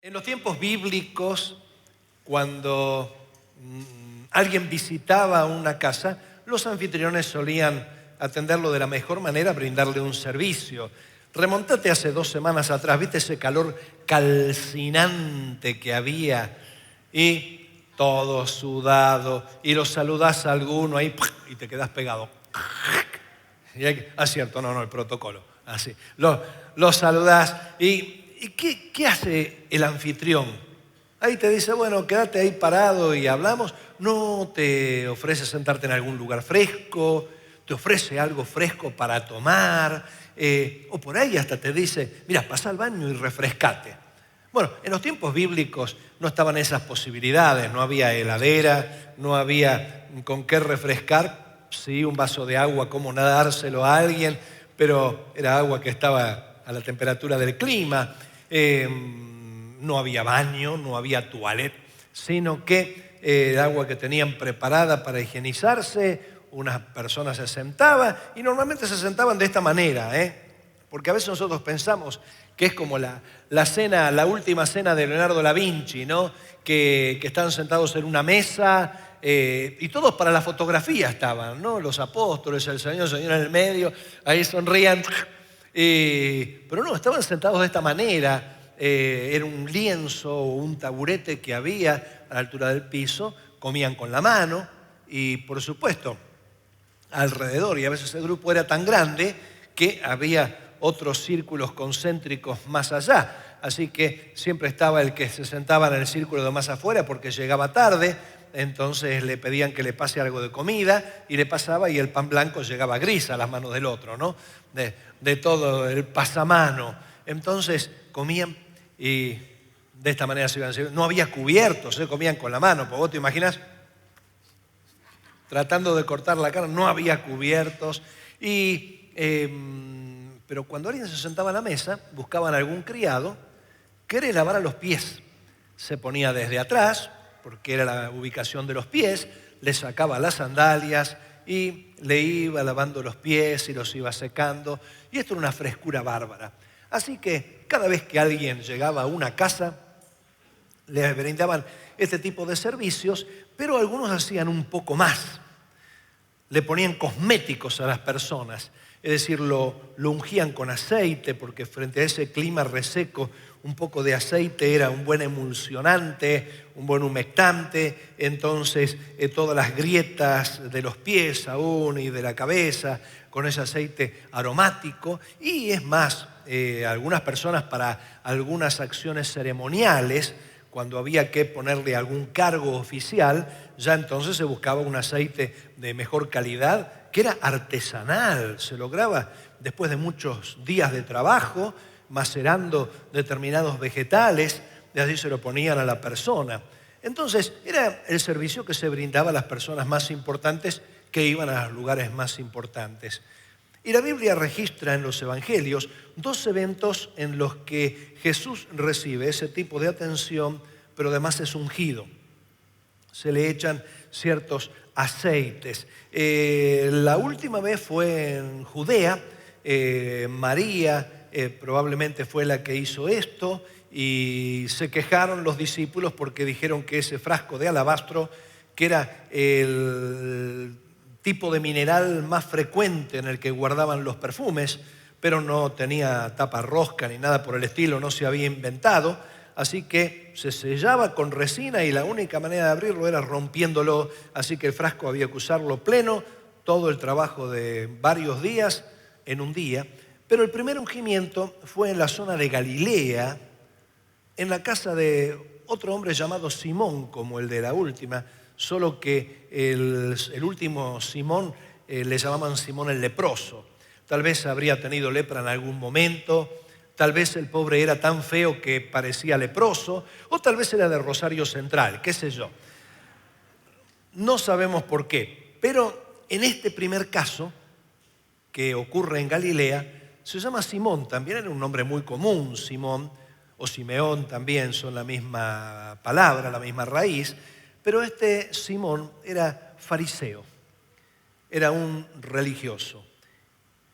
En los tiempos bíblicos, cuando alguien visitaba una casa, los anfitriones solían atenderlo de la mejor manera, brindarle un servicio. Remontate hace 2 semanas atrás, ¿viste ese calor calcinante que había? Y todo sudado, y lo saludás a alguno ahí y te quedás pegado. Cierto, no, el protocolo, así. Lo saludás ¿y qué hace el anfitrión? Ahí te dice, bueno, quédate ahí parado y hablamos. No te ofrece sentarte en algún lugar fresco, te ofrece algo fresco para tomar, o por ahí hasta te dice, mira, pasa al baño y refrescate. Bueno, en los tiempos bíblicos no estaban esas posibilidades, no había heladera, no había con qué refrescar, sí, un vaso de agua, cómo dárselo a alguien, pero era agua que estaba a la temperatura del clima. No había baño, no había toilet, sino que el agua que tenían preparada para higienizarse, unas personas se sentaban y normalmente se sentaban de esta manera, porque a veces nosotros pensamos que es como la última cena de Leonardo da Vinci, ¿no? Que están sentados en una mesa y todos para la fotografía estaban, ¿no? Los apóstoles, el Señor en el medio, ahí sonrían, pero no, estaban sentados de esta manera. Era un lienzo o un taburete que había a la altura del piso, comían con la mano y por supuesto alrededor, y a veces el grupo era tan grande que había otros círculos concéntricos más allá, así que siempre estaba el que se sentaba en el círculo de más afuera porque llegaba tarde, entonces le pedían que le pase algo de comida y le pasaba y el pan blanco llegaba gris a las manos del otro, ¿no? De todo el pasamano. Entonces comían y de esta manera se iban a hacer. No había cubiertos, comían con la mano, porque vos te imaginas tratando de cortar la carne, no había cubiertos. Pero cuando alguien se sentaba a la mesa, buscaban algún criado que le lavara los pies. Se ponía desde atrás, porque era la ubicación de los pies, le sacaba las sandalias y le iba lavando los pies y los iba secando. Y esto era una frescura bárbara. Así que cada vez que alguien llegaba a una casa, les brindaban este tipo de servicios, pero algunos hacían un poco más. Le ponían cosméticos a las personas, es decir, lo ungían con aceite, porque frente a ese clima reseco, un poco de aceite era un buen emulsionante, un buen humectante. Entonces, todas las grietas de los pies aún y de la cabeza, con ese aceite aromático. Y es más, algunas personas para algunas acciones ceremoniales, cuando había que ponerle algún cargo oficial, ya entonces se buscaba un aceite de mejor calidad, que era artesanal, se lograba después de muchos días de trabajo, macerando determinados vegetales, y así se lo ponían a la persona. Entonces, era el servicio que se brindaba a las personas más importantes que iban a los lugares más importantes. Y la Biblia registra en los evangelios 2 eventos en los que Jesús recibe ese tipo de atención, pero además es ungido. Se le echan ciertos aceites. La última vez fue en Judea. María probablemente fue la que hizo esto y se quejaron los discípulos porque dijeron que ese frasco de alabastro, que era el tipo de mineral más frecuente en el que guardaban los perfumes, pero no tenía tapa rosca ni nada por el estilo, no se había inventado, así que se sellaba con resina y la única manera de abrirlo era rompiéndolo, así que el frasco había que usarlo pleno, todo el trabajo de varios días en un día. Pero el primer ungimiento fue en la zona de Galilea, en la casa de otro hombre llamado Simón, como el de la última, solo que el último Simón le llamaban Simón el leproso. Tal vez habría tenido lepra en algún momento, tal vez el pobre era tan feo que parecía leproso, o tal vez era de Rosario Central, qué sé yo. No sabemos por qué, pero en este primer caso, que ocurre en Galilea, se llama Simón, también era un nombre muy común, Simón, o Simeón también son la misma palabra, la misma raíz, pero este Simón era fariseo, era un religioso.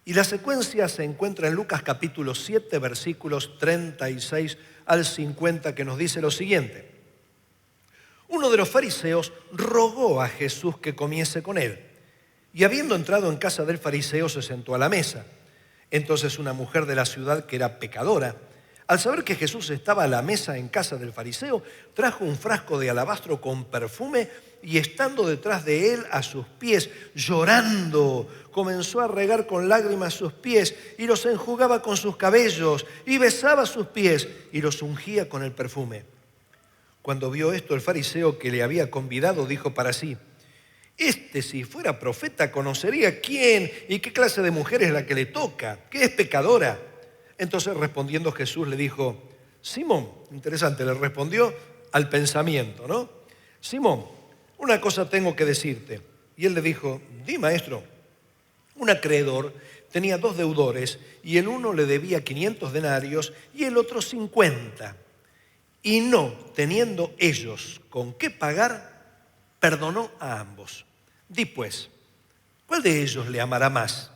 Y la secuencia se encuentra en Lucas capítulo 7, versículos 36 al 50, que nos dice lo siguiente. Uno de los fariseos rogó a Jesús que comiese con él. Y habiendo entrado en casa del fariseo, se sentó a la mesa. Entonces una mujer de la ciudad, que era pecadora, al saber que Jesús estaba a la mesa en casa del fariseo, trajo un frasco de alabastro con perfume y, estando detrás de él a sus pies, llorando, comenzó a regar con lágrimas sus pies y los enjugaba con sus cabellos y besaba sus pies y los ungía con el perfume. Cuando vio esto, el fariseo que le había convidado dijo para sí: si fuera profeta, conocería quién y qué clase de mujer es la que le toca, que es pecadora. Entonces, respondiendo, Jesús le dijo: Simón, interesante, le respondió al pensamiento, ¿no? Simón, una cosa tengo que decirte. Y él le dijo: di, maestro. Un acreedor tenía 2 deudores, y el uno le debía 500 denarios y el otro 50. Y no teniendo ellos con qué pagar, perdonó a ambos. Di pues, ¿cuál de ellos le amará más?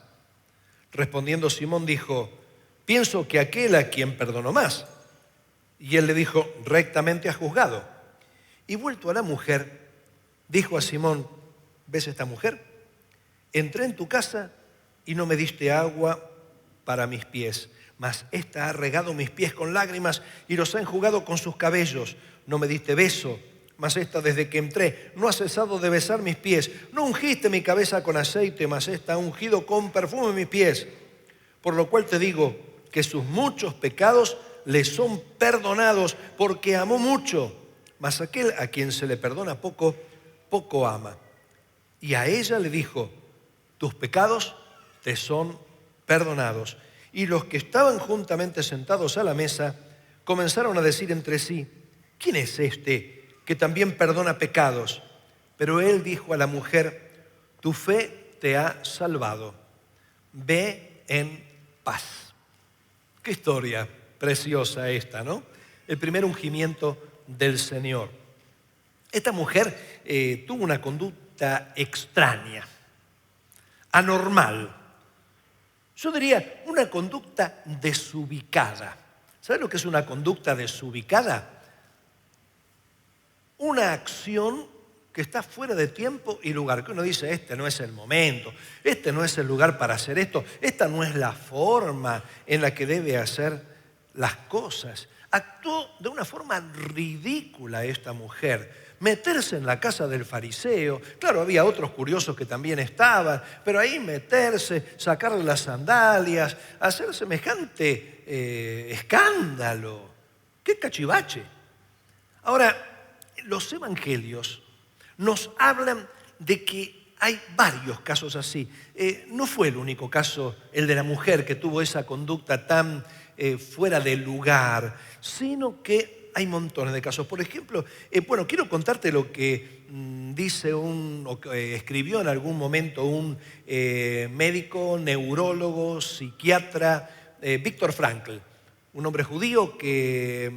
Respondiendo Simón dijo: pienso que aquel a quien perdonó más. Y él le dijo: rectamente has juzgado. Y vuelto a la mujer, dijo a Simón: ¿ves esta mujer? Entré en tu casa y no me diste agua para mis pies, mas ésta ha regado mis pies con lágrimas y los ha enjugado con sus cabellos. No me diste beso, mas ésta desde que entré no ha cesado de besar mis pies. No ungiste mi cabeza con aceite, mas ésta ha ungido con perfume mis pies. Por lo cual te digo que sus muchos pecados le son perdonados, porque amó mucho. Mas aquel a quien se le perdona poco, poco ama. Y a ella le dijo: tus pecados te son perdonados. Y los que estaban juntamente sentados a la mesa comenzaron a decir entre sí: ¿quién es este que también perdona pecados? Pero él dijo a la mujer: tu fe te ha salvado. Ve en paz. Qué historia preciosa esta, ¿no? El primer ungimiento del Señor. Esta mujer tuvo una conducta extraña, anormal. Yo diría una conducta desubicada. ¿Sabes lo que es una conducta desubicada? Una acción que está fuera de tiempo y lugar. Que uno dice: este no es el momento, este no es el lugar para hacer esto, esta no es la forma en la que debe hacer las cosas. Actuó de una forma ridícula esta mujer. Meterse en la casa del fariseo. Claro, había otros curiosos que también estaban, pero ahí meterse, sacarle las sandalias, hacer semejante escándalo. ¡Qué cachivache! Ahora, los evangelios nos hablan de que hay varios casos así. No fue el único caso, el de la mujer que tuvo esa conducta tan fuera de lugar, sino que hay montones de casos. Por ejemplo, quiero contarte lo que dice escribió en algún momento un médico, neurólogo, psiquiatra, Viktor Frankl, un hombre judío que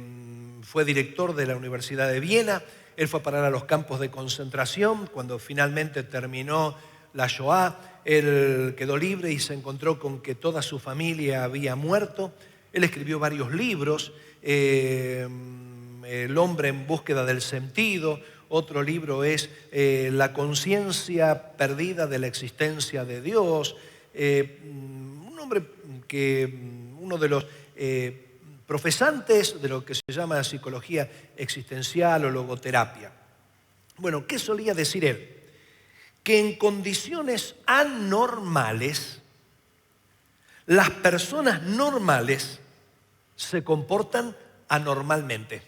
fue director de la Universidad de Viena. Él fue a parar a los campos de concentración. Cuando finalmente terminó la Shoah, él quedó libre y se encontró con que toda su familia había muerto. Él escribió varios libros, El hombre en búsqueda del sentido. Otro libro es La conciencia perdida de la existencia de Dios. Un hombre uno de los profesantes de lo que se llama psicología existencial o logoterapia. Bueno, ¿qué solía decir él? Que en condiciones anormales, las personas normales se comportan anormalmente.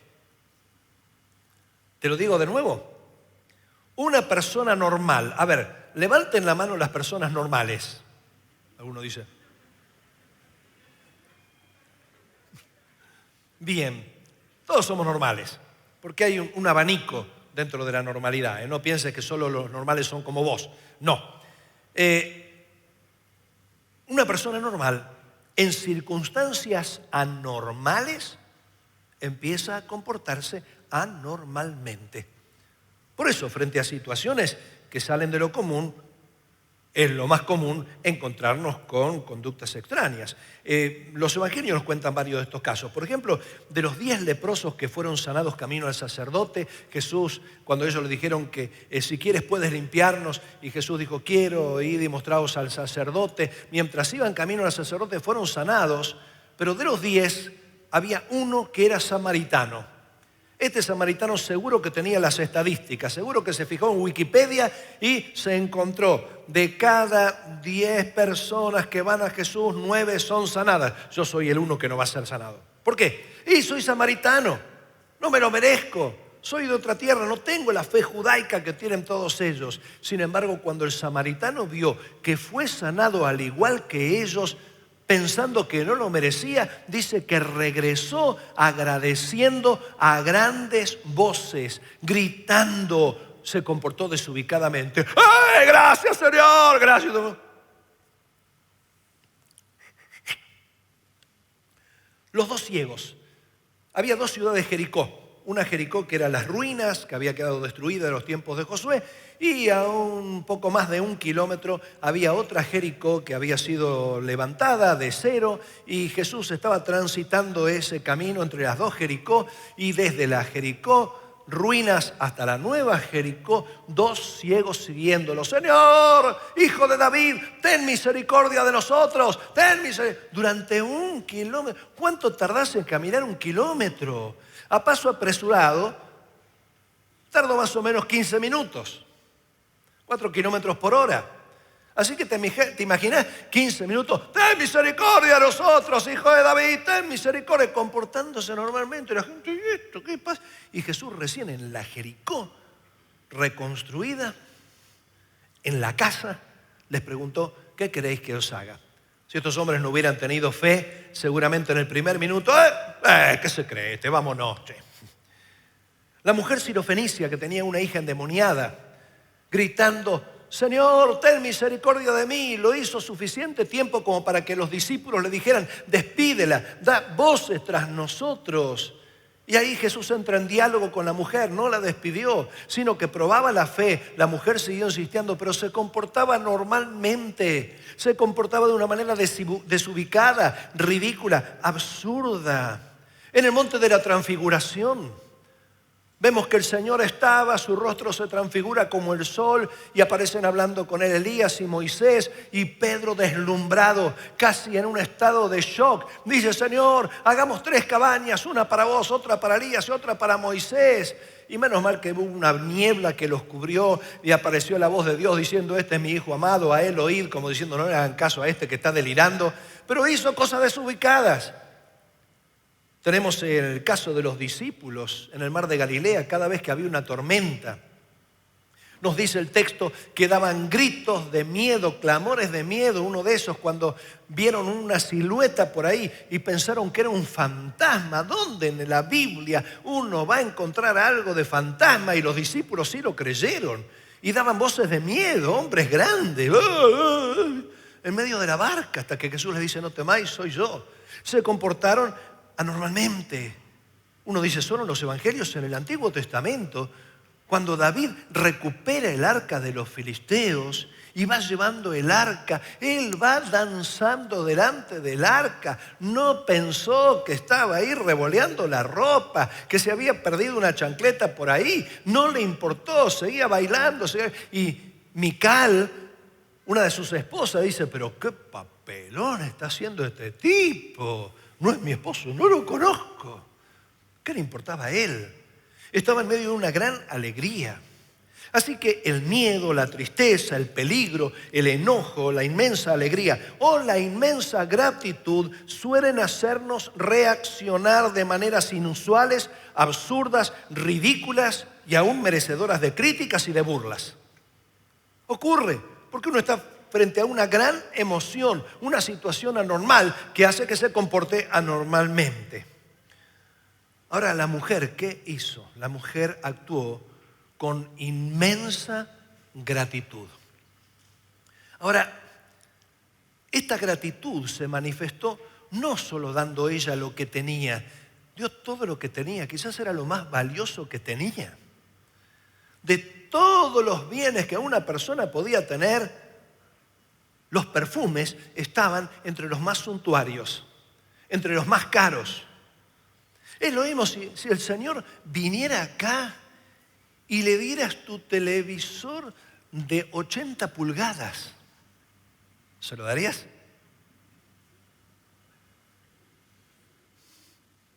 Te lo digo de nuevo. Una persona normal, a ver, levanten la mano las personas normales. Alguno dice. Bien, todos somos normales, porque hay un abanico dentro de la normalidad. No pienses que solo los normales son como vos. No. Una persona normal, en circunstancias anormales, empieza a comportarse anormalmente. Por eso, frente a situaciones que salen de lo común, es lo más común encontrarnos con conductas extrañas. Los evangelios nos cuentan varios de estos casos. Por ejemplo, de los 10 leprosos que fueron sanados camino al sacerdote, Jesús, cuando ellos le dijeron que si quieres puedes limpiarnos, y Jesús dijo, quiero ir y mostraos al sacerdote. Mientras iban camino al sacerdote fueron sanados, pero de los 10 había uno que era samaritano. Este samaritano seguro que tenía las estadísticas, seguro que se fijó en Wikipedia y se encontró de cada 10 personas que van a Jesús, 9 son sanadas. Yo soy el uno que no va a ser sanado. ¿Por qué? Y soy samaritano, no me lo merezco, soy de otra tierra, no tengo la fe judaica que tienen todos ellos. Sin embargo, cuando el samaritano vio que fue sanado al igual que ellos, pensando que no lo merecía, dice que regresó agradeciendo a grandes voces, gritando, se comportó desubicadamente. ¡Ay, gracias, Señor! Gracias. Los 2 ciegos. Había 2 ciudades de Jericó. Una Jericó que eran las ruinas, que había quedado destruida en los tiempos de Josué, y a un poco más de 1 kilómetro había otra Jericó que había sido levantada de cero, y Jesús estaba transitando ese camino entre las 2 Jericó, y desde la Jericó ruinas hasta la nueva Jericó, 2 ciegos siguiéndolo. Señor, hijo de David, ten misericordia de nosotros, ten misericordia. Durante 1 kilómetro, ¿cuánto tardás en caminar 1 kilómetro? A paso apresurado, tardó más o menos 15 minutos, 4 kilómetros por hora. Así que te imaginas 15 minutos, ten misericordia de nosotros, hijo de David, ten misericordia, comportándose normalmente. La gente, ¿y esto qué pasa? Y Jesús recién en la Jericó, reconstruida, en la casa, les preguntó, ¿qué queréis que os haga? Si estos hombres no hubieran tenido fe, seguramente en el primer minuto, ¿qué se cree? Vámonos. Che. La mujer sirofenicia que tenía una hija endemoniada, gritando, Señor, ten misericordia de mí, lo hizo suficiente tiempo como para que los discípulos le dijeran, despídela, da voces tras nosotros. Y ahí Jesús entra en diálogo con la mujer, no la despidió, sino que probaba la fe. La mujer siguió insistiendo, pero se comportaba normalmente, se comportaba de una manera desubicada, ridícula, absurda. En el monte de la transfiguración, vemos que el Señor estaba, su rostro se transfigura como el sol y aparecen hablando con él Elías y Moisés, y Pedro deslumbrado, casi en un estado de shock, dice, Señor, hagamos 3 cabañas, una para vos, otra para Elías y otra para Moisés. Y menos mal que hubo una niebla que los cubrió y apareció la voz de Dios diciendo, este es mi hijo amado, a él oíd, como diciendo, no le hagan caso a este que está delirando, pero hizo cosas desubicadas. Tenemos el caso de los discípulos en el mar de Galilea, cada vez que había una tormenta. Nos dice el texto que daban gritos de miedo, clamores de miedo. Uno de esos cuando vieron una silueta por ahí y pensaron que era un fantasma. ¿Dónde en la Biblia uno va a encontrar algo de fantasma? Y los discípulos sí lo creyeron. Y daban voces de miedo, hombres grandes, en medio de la barca, hasta que Jesús les dice, no temáis, soy yo. Se comportaron anormalmente. Uno dice, solo en los evangelios, en el Antiguo Testamento, cuando David recupera el arca de los filisteos y va llevando el arca, él va danzando delante del arca. No pensó que estaba ahí revoleando la ropa, que se había perdido una chancleta por ahí. No le importó, seguía bailando. Y Mical, una de sus esposas, dice, pero qué papelón está haciendo este tipo. No es mi esposo, no lo conozco. ¿Qué le importaba a él? Estaba en medio de una gran alegría. Así que el miedo, la tristeza, el peligro, el enojo, la inmensa alegría o la inmensa gratitud suelen hacernos reaccionar de maneras inusuales, absurdas, ridículas y aún merecedoras de críticas y de burlas. Ocurre porque uno está frente a una gran emoción, una situación anormal que hace que se comporte anormalmente. Ahora, la mujer, ¿qué hizo? La mujer actuó con inmensa gratitud. Ahora, esta gratitud se manifestó no solo dando ella lo que tenía, dio todo lo que tenía, quizás era lo más valioso que tenía. De todos los bienes que una persona podía tener, Los perfumes estaban entre los más suntuarios, entre los más caros. Es lo mismo si el Señor viniera acá y le dieras tu televisor de 80 pulgadas. ¿Se lo darías?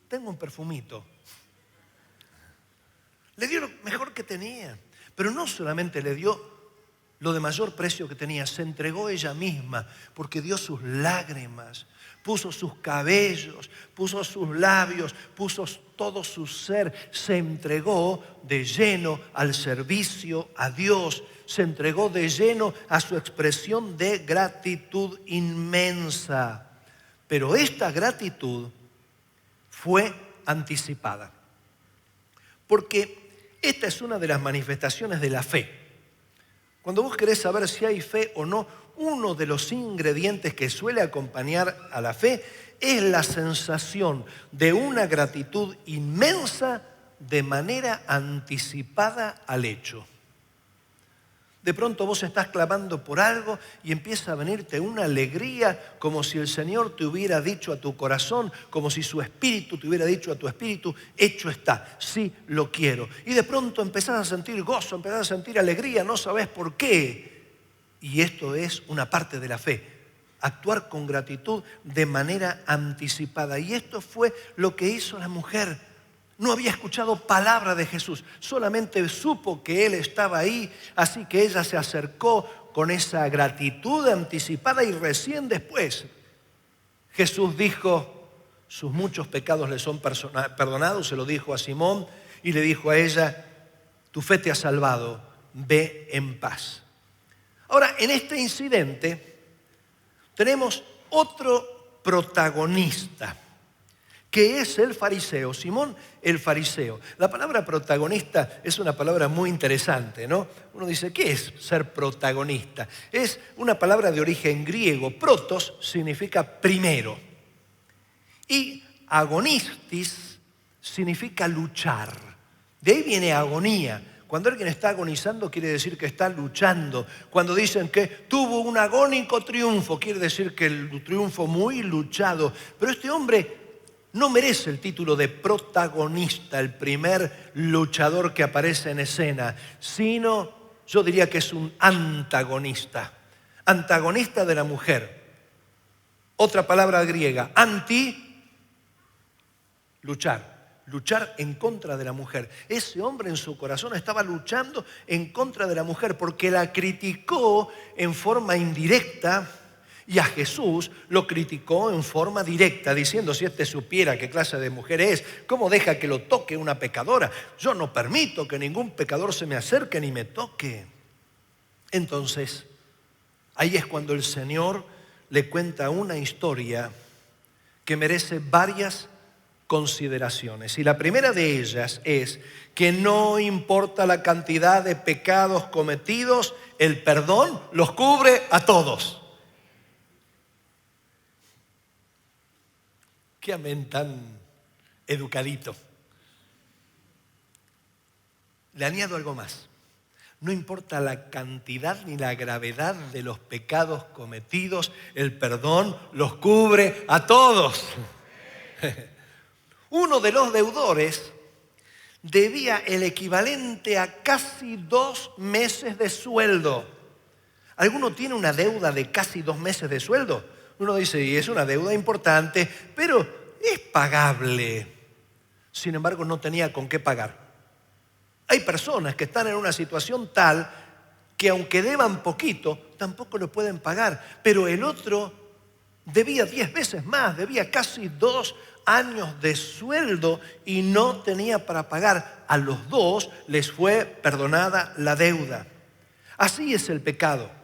Tengo un perfumito. Le dio lo mejor que tenía, pero no solamente le dio lo de mayor precio que tenía, se entregó ella misma porque dio sus lágrimas, puso sus cabellos, puso sus labios, puso todo su ser, se entregó de lleno al servicio a Dios, se entregó de lleno a su expresión de gratitud inmensa. Pero esta gratitud fue anticipada, porque esta es una de las manifestaciones de la fe. Cuando vos querés saber si hay fe o no, uno de los ingredientes que suele acompañar a la fe es la sensación de una gratitud inmensa de manera anticipada al hecho. De pronto vos estás clamando por algo y empieza a venirte una alegría como si el Señor te hubiera dicho a tu corazón, como si su espíritu te hubiera dicho a tu espíritu, hecho está, sí lo quiero. Y de pronto empezás a sentir gozo, empezás a sentir alegría, no sabés por qué. Y esto es una parte de la fe, actuar con gratitud de manera anticipada. Y esto fue lo que hizo la mujer. No había escuchado palabra de Jesús, solamente supo que Él estaba ahí, así que ella se acercó con esa gratitud anticipada y recién después Jesús dijo, sus muchos pecados le son perdonados, se lo dijo a Simón y le dijo a ella, tu fe te ha salvado, ve en paz. Ahora, en este incidente tenemos otro protagonista, que es el fariseo, Simón el fariseo. La palabra protagonista es una palabra muy interesante, ¿no? Uno dice, ¿qué es ser protagonista? Es una palabra de origen griego. Protos significa primero. Y agonistis significa luchar. De ahí viene agonía. Cuando alguien está agonizando quiere decir que está luchando. Cuando dicen que tuvo un agónico triunfo, quiere decir que el triunfo muy luchado. Pero este hombre no merece el título de protagonista, el primer luchador que aparece en escena, sino yo diría que es un antagonista, antagonista de la mujer. Otra palabra griega, anti, luchar en contra de la mujer. Ese hombre en su corazón estaba luchando en contra de la mujer porque la criticó en forma indirecta. Y a Jesús lo criticó en forma directa, diciendo, si este supiera qué clase de mujer es, ¿cómo deja que lo toque una pecadora? Yo no permito que ningún pecador se me acerque ni me toque. Entonces, ahí es cuando el Señor le cuenta una historia que merece varias consideraciones. Y la primera de ellas es que no importa la cantidad de pecados cometidos, el perdón los cubre a todos. Qué amén tan educadito. Le añado algo más. No importa la cantidad ni la gravedad de los pecados cometidos, el perdón los cubre a todos. Uno de los deudores debía el equivalente a casi 2 meses de sueldo. ¿Alguno tiene una deuda de casi 2 meses de sueldo? Uno dice, y es una deuda importante, pero es pagable. Sin embargo, no tenía con qué pagar. Hay personas que están en una situación tal que aunque deban poquito, tampoco lo pueden pagar. Pero el otro debía 10 veces más, debía casi 2 años de sueldo y no tenía para pagar. A los dos les fue perdonada la deuda. Así es el pecado.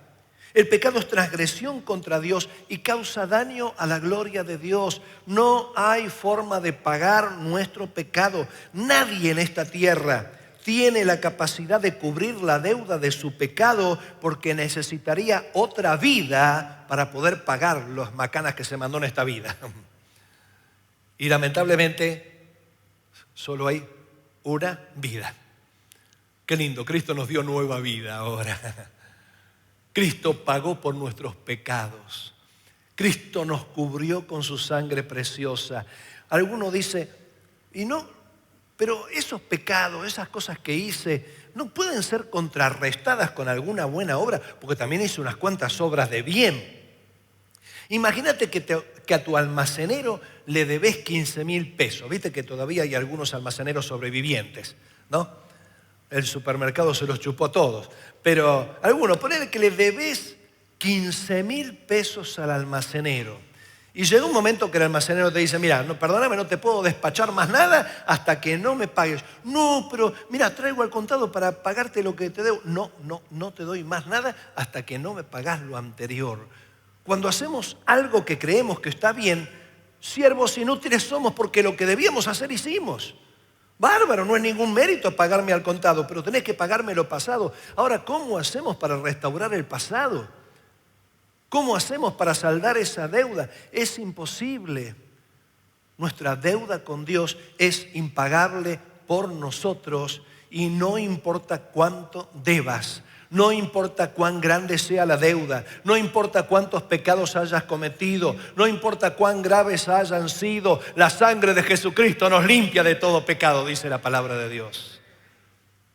El pecado es transgresión contra Dios y causa daño a la gloria de Dios. No hay forma de pagar nuestro pecado. Nadie en esta tierra tiene la capacidad de cubrir la deuda de su pecado porque necesitaría otra vida para poder pagar las macanas que se mandó en esta vida. Y lamentablemente solo hay una vida. Qué lindo, Cristo nos dio nueva vida ahora. Cristo pagó por nuestros pecados. Cristo nos cubrió con su sangre preciosa. Alguno dice, y no, pero esos pecados, esas cosas que hice, no pueden ser contrarrestadas con alguna buena obra, porque también hice unas cuantas obras de bien. Imagínate que a tu almacenero le debes 15.000 pesos. Viste que todavía hay algunos almaceneros sobrevivientes, ¿no? El supermercado se los chupó a todos. Pero algunos, ponele que le debes 15.000 pesos al almacenero. Y llega un momento que el almacenero te dice, mira, no, perdóname, no te puedo despachar más nada hasta que no me pagues. No, pero mira, traigo al contado para pagarte lo que te debo. No te doy más nada hasta que no me pagás lo anterior. Cuando hacemos algo que creemos que está bien, siervos inútiles somos porque lo que debíamos hacer hicimos. Bárbaro, no es ningún mérito pagarme al contado, pero tenés que pagarme lo pasado. Ahora, ¿cómo hacemos para restaurar el pasado? ¿Cómo hacemos para saldar esa deuda? Es imposible. Nuestra deuda con Dios es impagable por nosotros y no importa cuánto debas. No importa cuán grande sea la deuda, no importa cuántos pecados hayas cometido, no importa cuán graves hayan sido, la sangre de Jesucristo nos limpia de todo pecado, dice la palabra de Dios.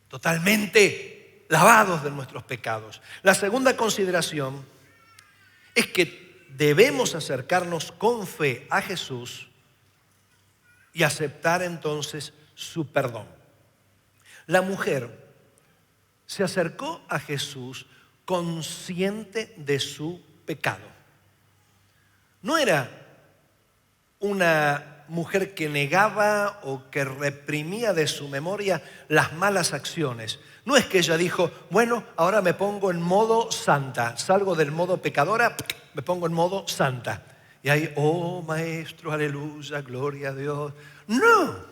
Totalmente lavados de nuestros pecados. La segunda consideración es que debemos acercarnos con fe a Jesús y aceptar entonces su perdón. La mujer se acercó a Jesús consciente de su pecado. No era una mujer que negaba o que reprimía de su memoria las malas acciones. No es que ella dijo, bueno, ahora me pongo en modo santa, salgo del modo pecadora, me pongo en modo santa. Y ahí, oh maestro, aleluya, gloria a Dios. No.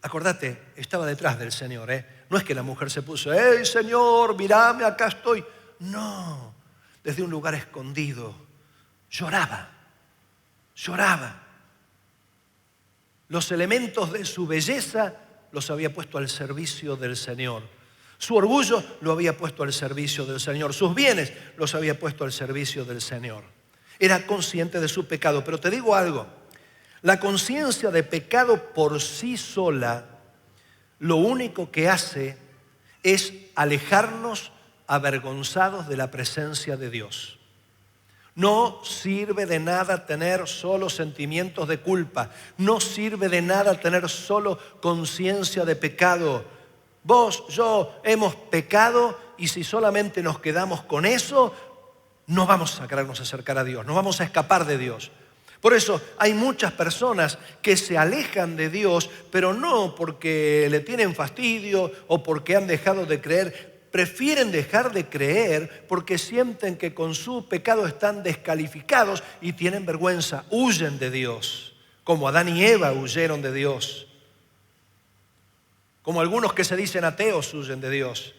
Acordate, estaba detrás del Señor, ¿eh? No es que la mujer se puso, ¡hey Señor, mírame, acá estoy! No, desde un lugar escondido, lloraba. Los elementos de su belleza los había puesto al servicio del Señor. Su orgullo lo había puesto al servicio del Señor. Sus bienes los había puesto al servicio del Señor. Era consciente de su pecado. Pero te digo algo, la conciencia de pecado por sí sola lo único que hace es alejarnos avergonzados de la presencia de Dios. No sirve de nada tener solo sentimientos de culpa. No sirve de nada tener solo conciencia de pecado. Vos, yo hemos pecado y si solamente nos quedamos con eso, no vamos a querernos acercar a Dios, no vamos a escapar de Dios. Por eso hay muchas personas que se alejan de Dios, pero no porque le tienen fastidio o porque han dejado de creer. Prefieren dejar de creer porque sienten que con su pecado están descalificados y tienen vergüenza, huyen de Dios, como Adán y Eva huyeron de Dios. Como algunos que se dicen ateos huyen de Dios.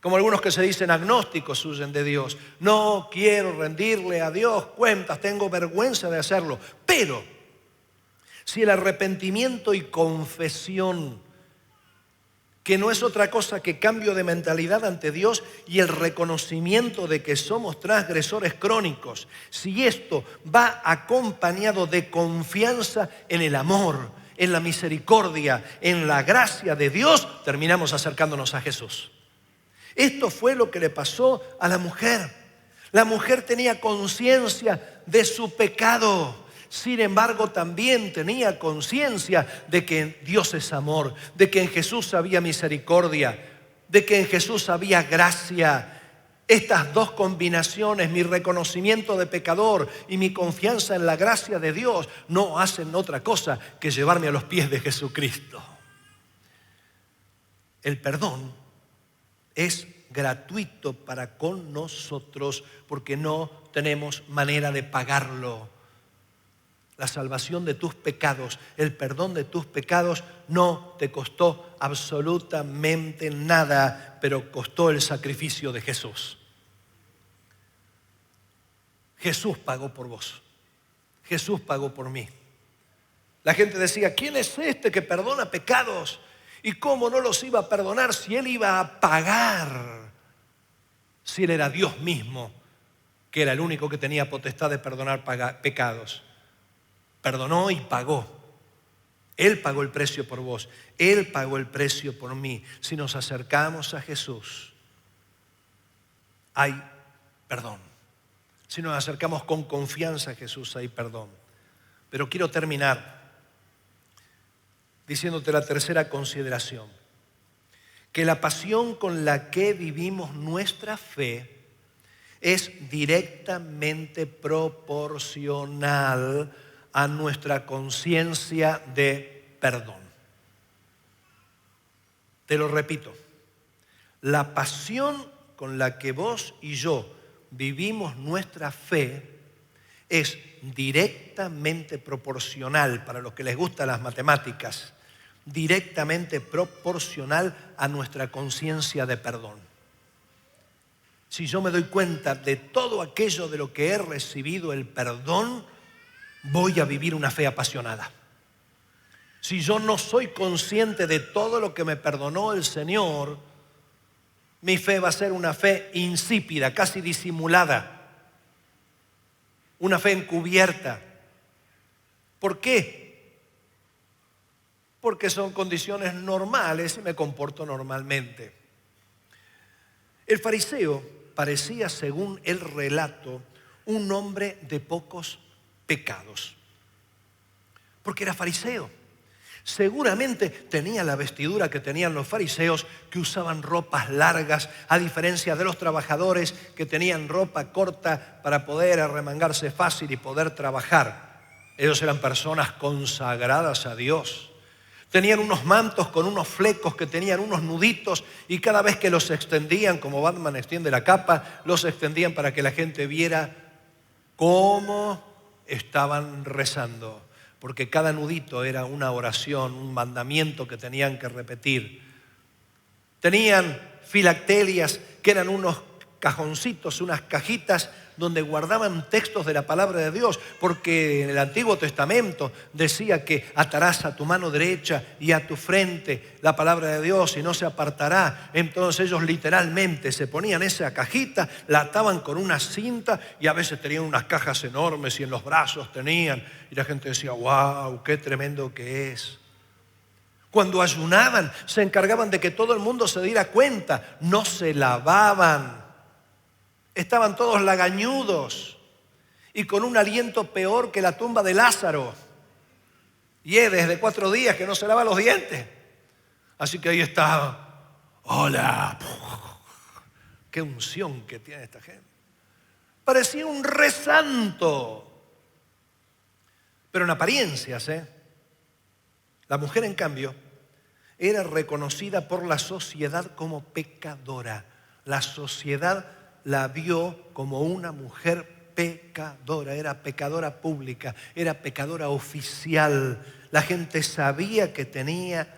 Como algunos que se dicen agnósticos huyen de Dios. No quiero rendirle a Dios cuentas, tengo vergüenza de hacerlo. Pero si el arrepentimiento y confesión, que no es otra cosa que cambio de mentalidad ante Dios y el reconocimiento de que somos transgresores crónicos, si esto va acompañado de confianza en el amor, en la misericordia, en la gracia de Dios, terminamos acercándonos a Jesús. Esto fue lo que le pasó a la mujer. La mujer tenía conciencia de su pecado. Sin embargo, también tenía conciencia de que Dios es amor, de que en Jesús había misericordia, de que en Jesús había gracia. Estas dos combinaciones, mi reconocimiento de pecador y mi confianza en la gracia de Dios, no hacen otra cosa que llevarme a los pies de Jesucristo. El perdón es gratuito para con nosotros porque no tenemos manera de pagarlo. La salvación de tus pecados, el perdón de tus pecados no te costó absolutamente nada, pero costó el sacrificio de Jesús. Jesús pagó por vos. Jesús pagó por mí. La gente decía, ¿quién es este que perdona pecados? ¿Y cómo no los iba a perdonar si Él iba a pagar? si Él era Dios mismo, que era el único que tenía potestad de perdonar pecados? Perdonó y pagó. Él pagó el precio por vos. Él pagó el precio por mí. Si nos acercamos a Jesús, hay perdón. Si nos acercamos con confianza a Jesús, hay perdón. Pero quiero terminar diciéndote la tercera consideración. Que la pasión con la que vivimos nuestra fe es directamente proporcional a nuestra conciencia de perdón. Te lo repito, la pasión con la que vos y yo vivimos nuestra fe es directamente proporcional, para los que les gustan las matemáticas, directamente proporcional a nuestra conciencia de perdón. Si yo me doy cuenta de todo aquello de lo que he recibido el perdón, voy a vivir una fe apasionada. Si yo no soy consciente de todo lo que me perdonó el Señor, mi fe va a ser una fe insípida, casi disimulada, una fe encubierta. ¿Por qué? Porque son condiciones normales y me comporto normalmente. El fariseo parecía, según el relato, un hombre de pocos pecados, porque era fariseo. Seguramente tenía la vestidura que tenían los fariseos, que usaban ropas largas, a diferencia de los trabajadores que tenían ropa corta para poder arremangarse fácil y poder trabajar. Ellos eran personas consagradas a Dios. Tenían unos mantos con unos flecos que tenían unos nuditos, y cada vez que los extendían, como Batman extiende la capa, los extendían para que la gente viera cómo estaban rezando. Porque cada nudito era una oración, un mandamiento que tenían que repetir. Tenían filactelias, que eran unos cajoncitos, unas cajitas donde guardaban textos de la palabra de Dios, porque en el Antiguo Testamento decía que atarás a tu mano derecha y a tu frente la palabra de Dios y no se apartará. Entonces ellos literalmente se ponían esa cajita, la ataban con una cinta, y a veces tenían unas cajas enormes y en los brazos tenían, y la gente decía, wow, qué tremendo que es. Cuando ayunaban, se encargaban de que todo el mundo se diera cuenta, no se lavaban. Estaban todos lagañudos y con un aliento peor que la tumba de Lázaro. Y desde 4 días que no se lava los dientes. Así que ahí estaba. Hola. Qué unción que tiene esta gente. Parecía un re santo. Pero en apariencias, La mujer, en cambio, era reconocida por la sociedad como pecadora. La sociedad la vio como una mujer pecadora, era pecadora pública, era pecadora oficial. La gente sabía que tenía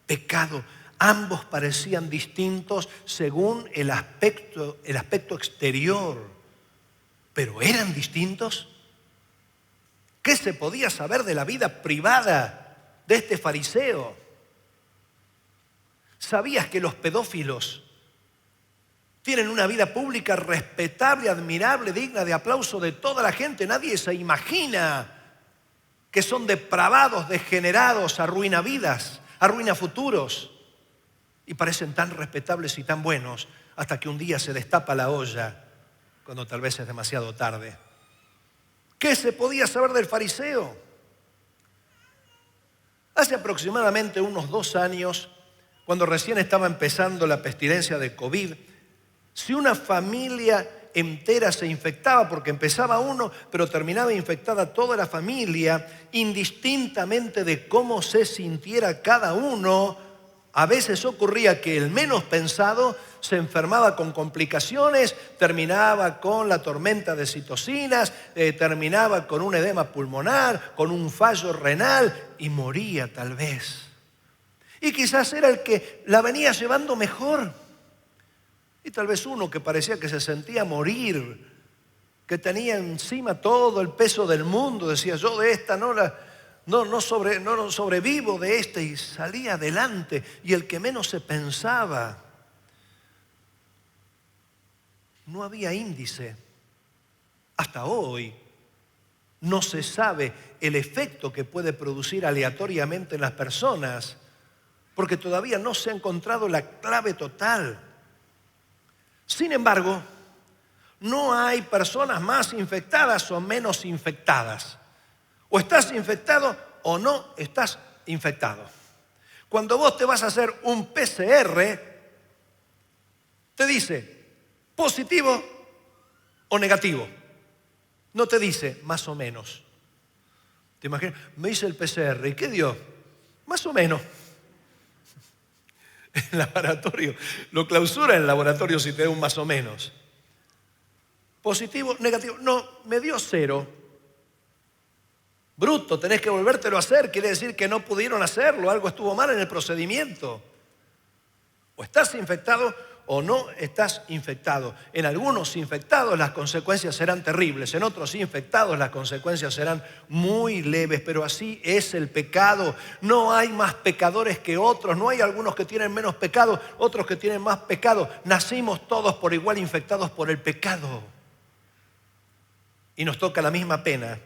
pecado. Ambos parecían distintos según el aspecto exterior, pero ¿eran distintos? ¿Qué se podía saber de la vida privada de este fariseo? ¿Sabías que los pedófilos tienen una vida pública respetable, admirable, digna de aplauso de toda la gente? Nadie se imagina que son depravados, degenerados, arruina vidas, arruina futuros. Y parecen tan respetables y tan buenos hasta que un día se destapa la olla, cuando tal vez es demasiado tarde. ¿Qué se podía saber del fariseo? Hace aproximadamente unos 2 años, cuando recién estaba empezando la pestilencia de COVID, si una familia entera se infectaba, porque empezaba uno, pero terminaba infectada toda la familia, indistintamente de cómo se sintiera cada uno, a veces ocurría que el menos pensado se enfermaba con complicaciones, terminaba con la tormenta de citocinas, terminaba con un edema pulmonar, con un fallo renal y moría tal vez. Y quizás era el que la venía llevando mejor. Y tal vez uno que parecía que se sentía morir, que tenía encima todo el peso del mundo, decía, yo de esta no sobrevivo de esta, y salía adelante. Y el que menos se pensaba no había índice. Hasta hoy no se sabe el efecto que puede producir aleatoriamente en las personas, porque todavía no se ha encontrado la clave total. Sin embargo, no hay personas más infectadas o menos infectadas. O estás infectado o no estás infectado. Cuando vos te vas a hacer un PCR, te dice positivo o negativo. No te dice más o menos. ¿Te imaginas? Me hice el PCR. ¿Y qué dio? Más o menos. El laboratorio lo clausura en el laboratorio si te da un más o menos. Positivo, negativo. No, me dio 0. Bruto, tenés que volvértelo a hacer. Quiere decir que no pudieron hacerlo. Algo estuvo mal en el procedimiento. O estás infectado o no estás infectado. En algunos infectados las consecuencias serán terribles. En otros infectados las consecuencias serán muy leves. Pero así es el pecado. No hay más pecadores que otros. No hay algunos que tienen menos pecado, otros que tienen más pecado. Nacimos todos por igual infectados por el pecado. Y nos toca la misma pena.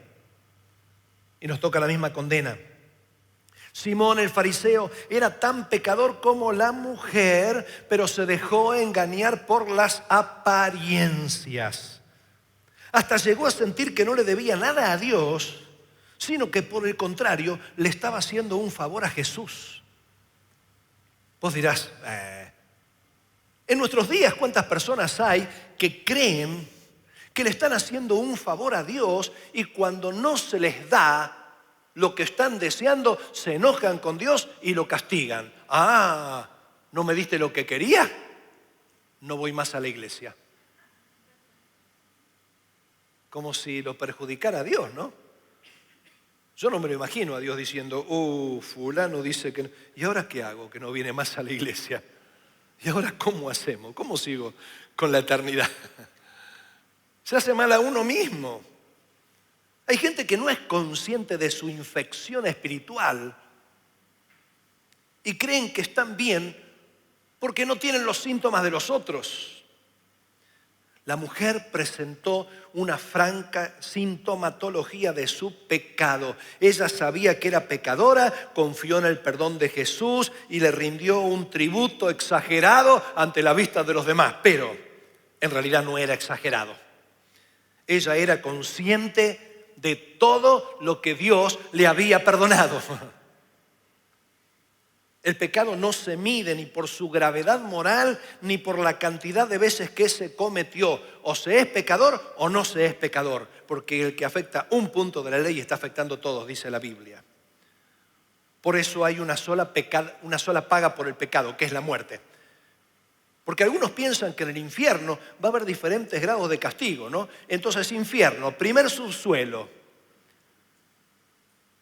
Y nos toca la misma condena. Simón el fariseo era tan pecador como la mujer, pero se dejó engañar por las apariencias. Hasta llegó a sentir que no le debía nada a Dios, sino que por el contrario le estaba haciendo un favor a Jesús. Vos dirás, en nuestros días, ¿cuántas personas hay que creen que le están haciendo un favor a Dios y cuando no se les da lo que están deseando, se enojan con Dios y lo castigan? Ah, ¿no me diste lo que quería? No voy más a la iglesia. Como si lo perjudicara a Dios, ¿no? Yo no me lo imagino a Dios diciendo, fulano dice que no. ¿Y ahora qué hago? Que no viene más a la iglesia. ¿Y ahora cómo hacemos? ¿Cómo sigo con la eternidad? Se hace mal a uno mismo. Hay gente que no es consciente de su infección espiritual y creen que están bien porque no tienen los síntomas de los otros. La mujer presentó una franca sintomatología de su pecado. Ella sabía que era pecadora, confió en el perdón de Jesús y le rindió un tributo exagerado ante la vista de los demás, pero en realidad no era exagerado. Ella era consciente de todo lo que Dios le había perdonado. El pecado no se mide ni por su gravedad moral ni por la cantidad de veces que se cometió. O se es pecador o no se es pecador, porque el que afecta un punto de la ley está afectando a todos, dice la Biblia. Por eso hay una sola paga por el pecado, que es la muerte. Porque algunos piensan que en el infierno va a haber diferentes grados de castigo, ¿no? Entonces, infierno, primer subsuelo.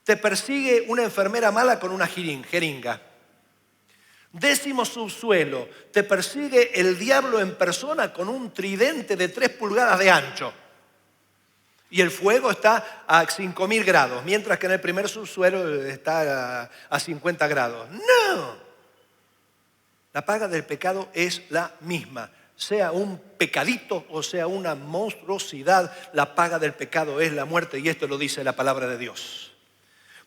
Te persigue una enfermera mala con una jeringa. 10º subsuelo, te persigue el diablo en persona con un tridente de 3 pulgadas de ancho. Y el fuego está a 5.000 grados, mientras que en el primer subsuelo está a 50 grados. ¡No! La paga del pecado es la misma. Sea un pecadito o sea una monstruosidad, la paga del pecado es la muerte, y esto lo dice la palabra de Dios.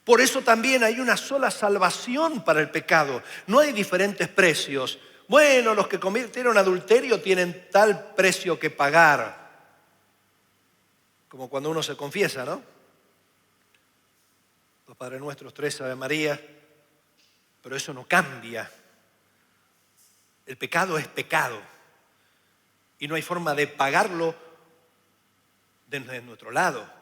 Por eso también hay una sola salvación para el pecado. No hay diferentes precios. Bueno, los que cometieron adulterio tienen tal precio que pagar. Como cuando uno se confiesa, ¿no? Los Padres Nuestros, 3 Ave María. Pero eso no cambia. El pecado es pecado. Y no hay forma de pagarlo desde nuestro lado.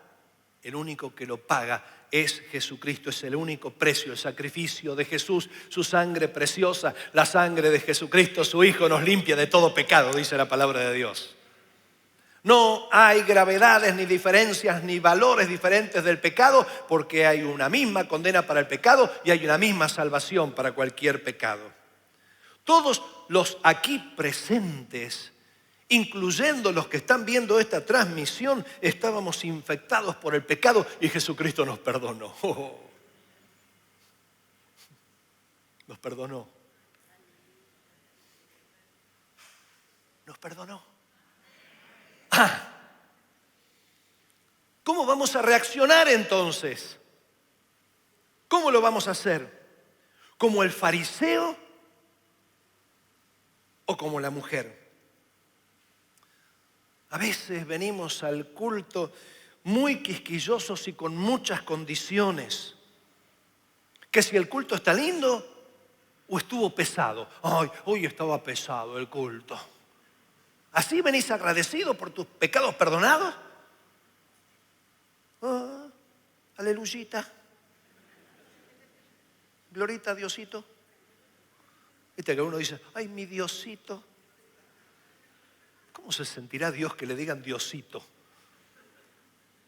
El único que lo paga es Jesucristo, es el único precio, el sacrificio de Jesús, su sangre preciosa, la sangre de Jesucristo, su Hijo, nos limpia de todo pecado, dice la palabra de Dios. No hay gravedades, ni diferencias, ni valores diferentes del pecado, porque hay una misma condena para el pecado y hay una misma salvación para cualquier pecado. Todos los aquí presentes, incluyendo los que están viendo esta transmisión, estábamos infectados por el pecado y Jesucristo nos perdonó. Nos perdonó. Nos perdonó. ¿Cómo vamos a reaccionar entonces? ¿Cómo lo vamos a hacer? ¿Como el fariseo o como la mujer? A veces venimos al culto muy quisquillosos y con muchas condiciones. Que si el culto está lindo o estuvo pesado. Ay, hoy estaba pesado el culto. ¿Así venís agradecido por tus pecados perdonados? Ah, aleluyita. Glorita a Diosito. Viste que uno dice, ay, mi Diosito. ¿Cómo se sentirá Dios que le digan Diosito?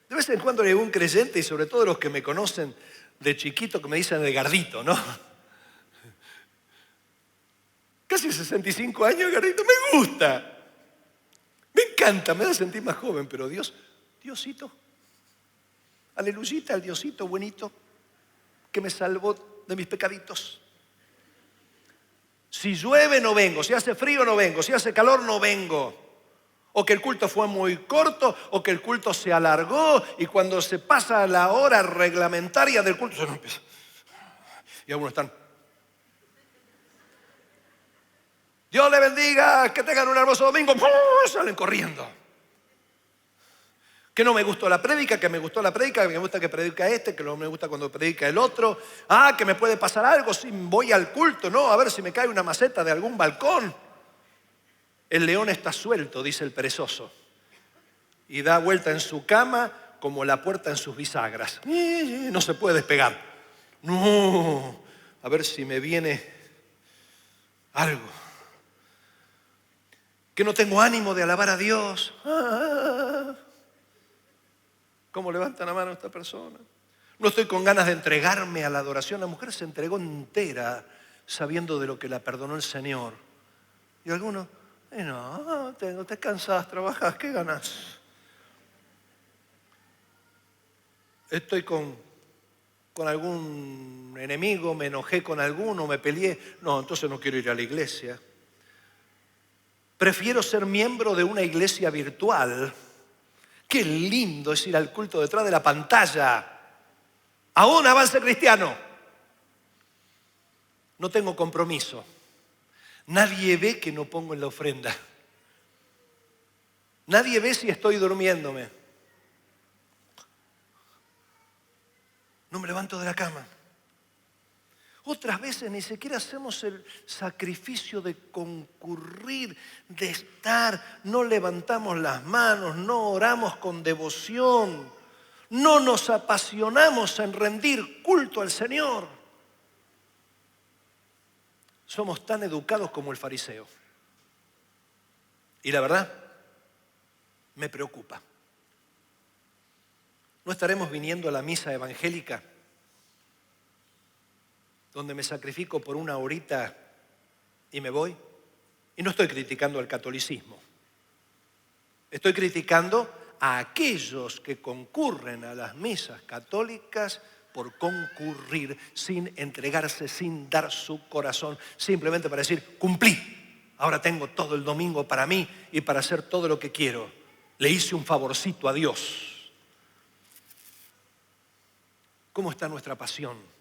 De vez en cuando hay un creyente, y sobre todo los que me conocen de chiquito, que me dicen Edgardito, ¿no? Casi 65 años, Edgardito, me gusta. Me encanta, me da sentir más joven, pero Diosito. Aleluyita al Diosito buenito que me salvó de mis pecaditos. Si llueve no vengo, si hace frío no vengo, si hace calor no vengo. O que el culto fue muy corto, o que el culto se alargó, y cuando se pasa la hora reglamentaria del culto, se nos empieza. Y algunos están. Dios le bendiga, que tengan un hermoso domingo. ¡Pum! Salen corriendo. Que no me gustó la prédica, que me gustó la prédica, que me gusta que predica este, que no me gusta cuando predica el otro. Ah, que me puede pasar algo si voy al culto, ¿no? A ver si me cae una maceta de algún balcón. El león está suelto, dice el perezoso, y da vuelta en su cama como la puerta en sus bisagras. No se puede despegar. No, a ver si me viene algo. Que no tengo ánimo de alabar a Dios. ¿Cómo levanta la mano esta persona? No estoy con ganas de entregarme a la adoración. La mujer se entregó entera sabiendo de lo que la perdonó el Señor. Y algunos, no, te cansás, trabajás, ¿qué ganas? Estoy con algún enemigo, me enojé con alguno, me peleé. No, entonces no quiero ir a la iglesia. Prefiero ser miembro de una iglesia virtual. Qué lindo es ir al culto detrás de la pantalla. A un avance cristiano. No tengo compromiso. Nadie ve que no pongo en la ofrenda. Nadie ve si estoy durmiéndome. No me levanto de la cama. Otras veces ni siquiera hacemos el sacrificio de concurrir, de estar, no levantamos las manos, no oramos con devoción, no nos apasionamos en rendir culto al Señor. Somos tan educados como el fariseo. Y la verdad, me preocupa. ¿No estaremos viniendo a la misa evangélica donde me sacrifico por una horita y me voy? Y no estoy criticando al catolicismo. Estoy criticando a aquellos que concurren a las misas católicas por concurrir, sin entregarse, sin dar su corazón, simplemente para decir, cumplí. Ahora tengo todo el domingo para mí y para hacer todo lo que quiero. Le hice un favorcito a Dios. ¿Cómo está nuestra pasión?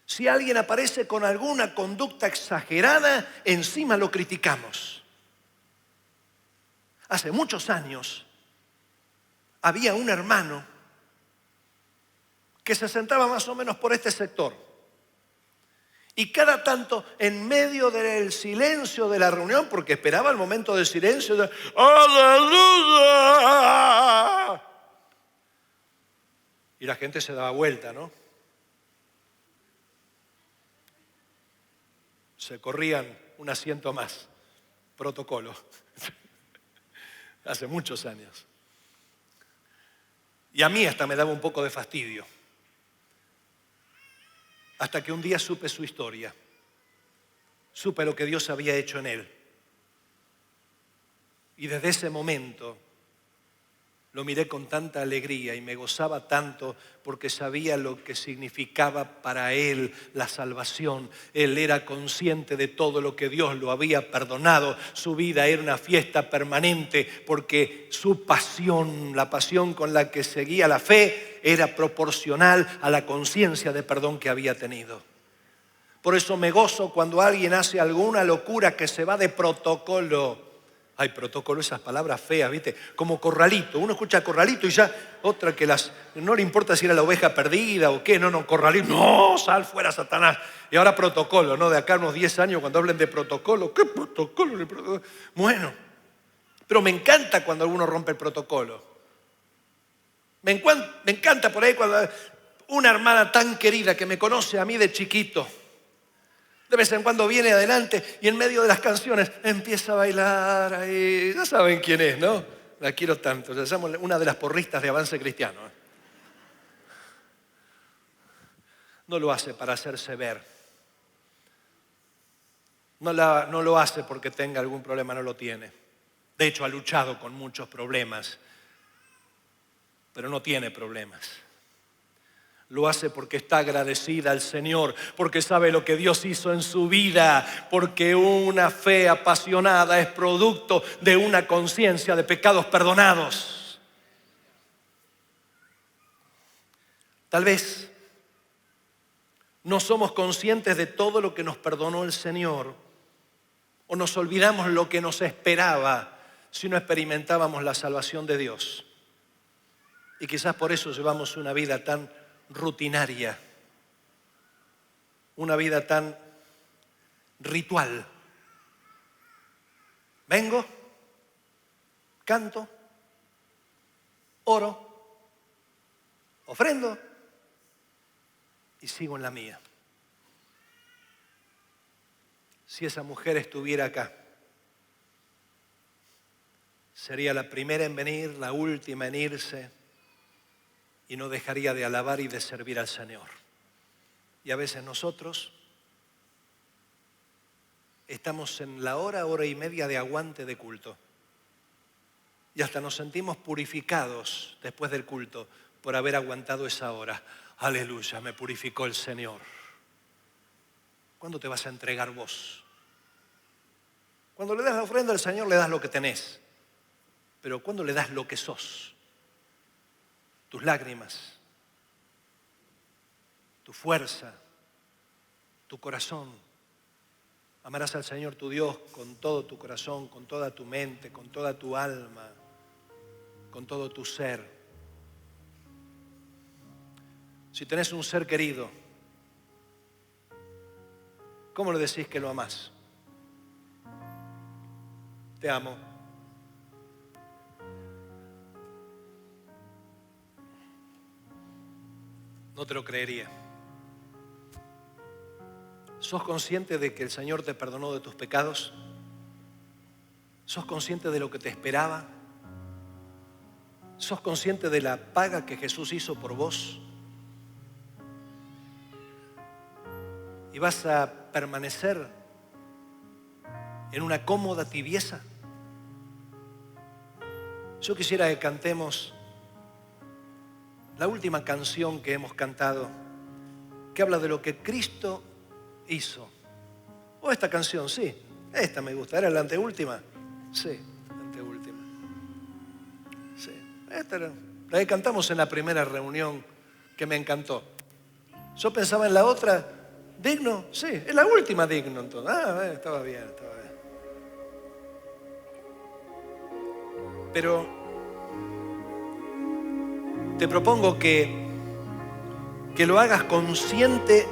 Si alguien aparece con alguna conducta exagerada, encima lo criticamos. Hace muchos años había un hermano que se sentaba más o menos por este sector. Y cada tanto, en medio del silencio de la reunión, porque esperaba el momento del silencio, ¡aleluya! Y la gente se daba vuelta, ¿no? Se corrían un asiento más. Protocolo. Hace muchos años. Y a mí hasta me daba un poco de fastidio. Hasta que un día supe su historia. Supe lo que Dios había hecho en él. Y desde ese momento Lo miré con tanta alegría y me gozaba tanto porque sabía lo que significaba para él la salvación. Él era consciente de todo lo que Dios lo había perdonado. Su vida era una fiesta permanente porque su pasión, la pasión con la que seguía la fe, era proporcional a la conciencia de perdón que había tenido. Por eso me gozo cuando alguien hace alguna locura que se va de protocolo. Hay protocolo, esas palabras feas, ¿viste? Como corralito. Uno escucha corralito y ya otra que no le importa si era la oveja perdida o qué. No, corralito. No, sal fuera, Satanás. Y ahora protocolo, ¿no? De acá a unos 10 años cuando hablen de protocolo. ¿Qué protocolo? Bueno, pero me encanta cuando alguno rompe el protocolo. Me encanta por ahí cuando una hermana tan querida que me conoce a mí de chiquito, de vez en cuando viene adelante y en medio de las canciones empieza a bailar ahí. Ya saben quién es, ¿no? La quiero tanto. Ya somos una de las porristas de Avance Cristiano. No lo hace para hacerse ver. No lo hace porque tenga algún problema, no lo tiene. De hecho, ha luchado con muchos problemas, pero no tiene problemas. Lo hace porque está agradecida al Señor, porque sabe lo que Dios hizo en su vida, porque una fe apasionada es producto de una conciencia de pecados perdonados. Tal vez no somos conscientes de todo lo que nos perdonó el Señor, o nos olvidamos lo que nos esperaba si no experimentábamos la salvación de Dios. Y quizás por eso llevamos una vida tan rutinaria, una vida tan ritual. Vengo, canto, oro, ofrendo y sigo en la mía. Si esa mujer estuviera acá, sería la primera en venir, la última en irse, y no dejaría de alabar y de servir al Señor. Y a veces nosotros estamos en la hora y media de aguante de culto. Y hasta nos sentimos purificados después del culto por haber aguantado esa hora. Aleluya, me purificó el Señor. ¿Cuándo te vas a entregar vos? Cuando le das la ofrenda al Señor le das lo que tenés. Pero ¿cuándo le das lo que sos? Tus lágrimas, tu fuerza, tu corazón. Amarás al Señor tu Dios con todo tu corazón, con toda tu mente, con toda tu alma, con todo tu ser. Si tenés un ser querido, ¿cómo le decís que lo amás? Te amo. No te lo creería. ¿Sos consciente de que el Señor te perdonó de tus pecados? ¿Sos consciente de lo que te esperaba? ¿Sos consciente de la paga que Jesús hizo por vos? ¿Y vas a permanecer en una cómoda tibieza? Yo quisiera que cantemos la última canción que hemos cantado, que habla de lo que Cristo hizo. O esta canción, sí, esta me gusta. ¿Era la anteúltima? Sí, la anteúltima. Sí, esta era la que cantamos en la primera reunión, que me encantó. Yo pensaba en la otra, digno, sí, es la última digno entonces. Estaba bien. Pero te propongo que lo hagas consciente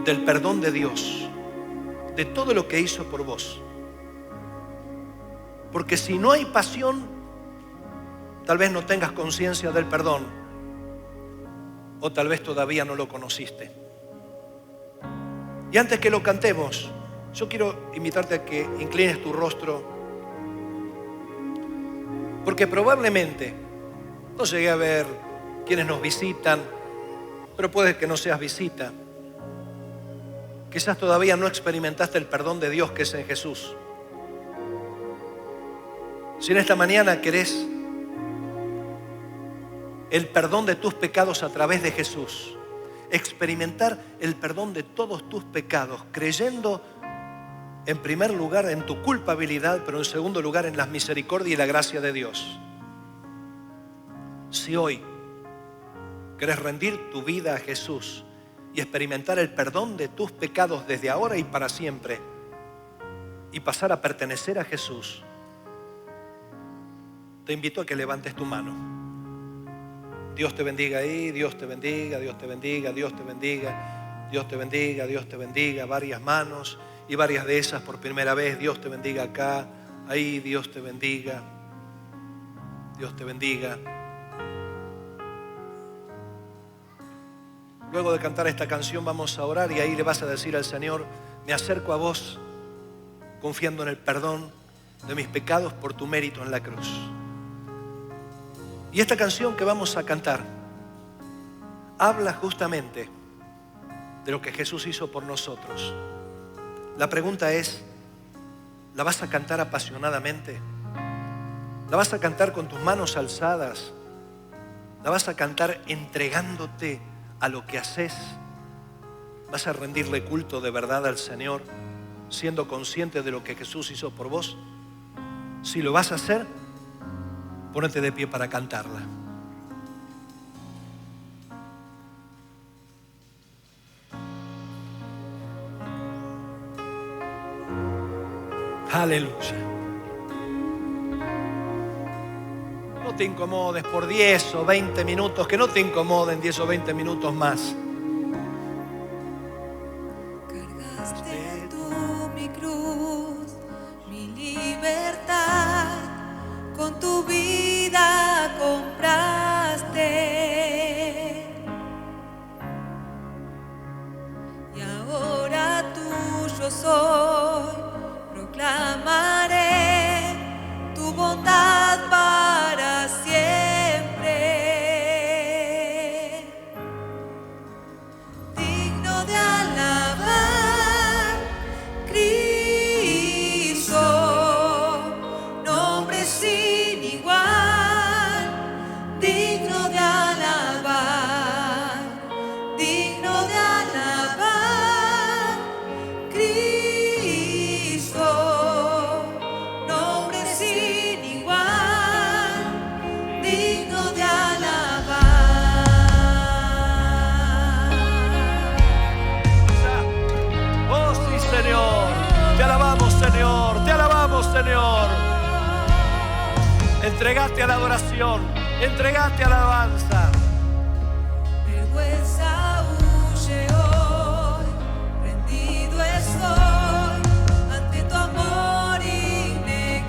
del perdón de Dios, de todo lo que hizo por vos. Porque si no hay pasión, tal vez no tengas conciencia del perdón, o tal vez todavía no lo conociste. Y antes que lo cantemos, yo quiero invitarte a que inclines tu rostro, porque probablemente no llegué a ver quienes nos visitan, pero puede que no seas visita. Quizás todavía no experimentaste el perdón de Dios que es en Jesús. Si en esta mañana querés el perdón de tus pecados a través de Jesús, experimentar el perdón de todos tus pecados, creyendo en primer lugar en tu culpabilidad, pero en segundo lugar en la misericordia y la gracia de Dios. Si hoy querés rendir tu vida a Jesús y experimentar el perdón de tus pecados desde ahora y para siempre, y pasar a pertenecer a Jesús, te invito a que levantes tu mano. Dios te bendiga ahí, Dios te bendiga, Dios te bendiga, Dios te bendiga, Dios te bendiga, Dios te bendiga. Varias manos y varias de esas por primera vez. Dios te bendiga acá, ahí, Dios te bendiga, Dios te bendiga. Luego de cantar esta canción vamos a orar y ahí le vas a decir al Señor: me acerco a vos confiando en el perdón de mis pecados por tu mérito en la cruz. Y esta canción que vamos a cantar habla justamente de lo que Jesús hizo por nosotros. La pregunta es, ¿la vas a cantar apasionadamente? ¿La vas a cantar con tus manos alzadas? ¿La vas a cantar entregándote a lo que haces? ¿Vas a rendirle culto de verdad al Señor, siendo consciente de lo que Jesús hizo por vos? Si lo vas a hacer, ponete de pie para cantarla. Aleluya. No te incomodes por 10 o 20 minutos, que no te incomoden 10 o 20 minutos más. Cargaste tú mi cruz, mi libertad, con tu vida compraste. Y ahora tuyo soy, proclamaré tu bondad para siempre. Digno de alabar, Cristo, nombre sin igual. Digno de alabar, digno de alabar, Cristo, nombre sin igual. Digno de alabar. Oh sí, Señor. Te alabamos, Señor. Te alabamos, Señor. Entregate a la adoración. Entregate a la alabanza. Vergüenza huye hoy, rendido estoy ante tu amor innegable.